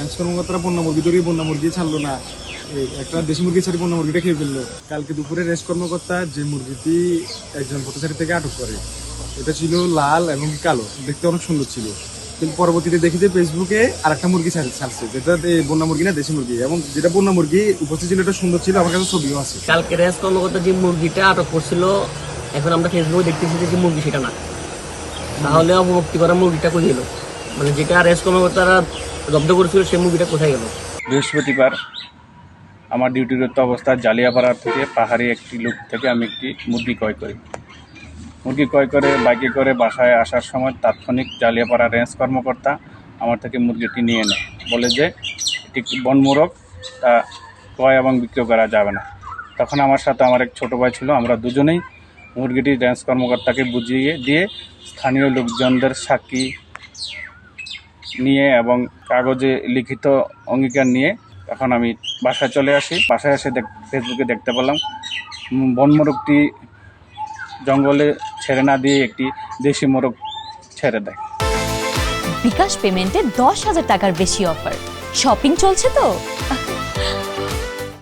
Range কর্মকর্তারা বন্য মুরগি ধরে বন্য মুরগি ছাড়লো না, একটা দেশি মুরগি ছাড়ি বন্য মুরগিটা খেয়ে ফেললো। কালকে দুপুরে রেঞ্জ কর্মকর্তা যে মুরগিটি একজন পথচারী থেকে আটক করে, এটা ছিল লাল এবং কালো, দেখতে অনেক সুন্দর ছিল। কিন্তু পরবর্তীতে দেখি যে ফেসবুকে আরেকটা মুরগি ছাড়ছে, যেটা বন্য মুরগি না দেশি মুরগি, এবং যেটা বন্য মুরগি উপস্থিত ছিল এটা সুন্দর ছিল, আমার কাছে ছবিও আছে। কালকে রেঞ্জ কর্মকর্তা যে মুরগিটা আটক করছিল, এখন আমরা ফেসবুকে দেখতেছি যে মুরগি সেটা না, তাহলে অবমুক্তি করা মুরগিটা কোথায় গেল? মানে যেটা রেঞ্জ কর্মকর্তারা জব্দ করেছিল সেই মুরগিটা কোথায় গেল? বৃহস্পতিবার আমার ডিউটিরত অবস্থায় জালিয়াপাড়া থেকে পাহাড়ি একটি লোক থেকে আমি একটি মুরগি ক্রয় করি। মুরগি ক্রয় করে বাইকে করে বাসায় আসার সময় তাৎক্ষণিক জালিয়াপাড়া রেঞ্জ কর্মকর্তা আমার থেকে মুরগিটি নিয়ে নেয়, বলে যে এটি বনমোরগ, তা ক্রয় এবং বিক্রয় করা যাবে না। তখন আমার সাথে আমার এক ছোটো ভাই ছিল, আমরা দুজনেই মুরগিটি রেঞ্জ কর্মকর্তাকে বুঝিয়ে দিয়ে স্থানীয় লোকজনদের সাক্ষী নিয়ে এবং কাগজে লিখিত অঙ্গীকার নিয়ে তখন আমি বাসায় চলে আসি। বাসায় এসে ফেসবুকে দেখতে পেলাম বনমোরগটি জঙ্গলে ছেড়ে না দিয়ে একটি দেশি মোরগ ছেড়ে দেয়। বিকাশ পেমেন্টে 10,000 টাকার বেশি অফার, শপিং চলছে তো।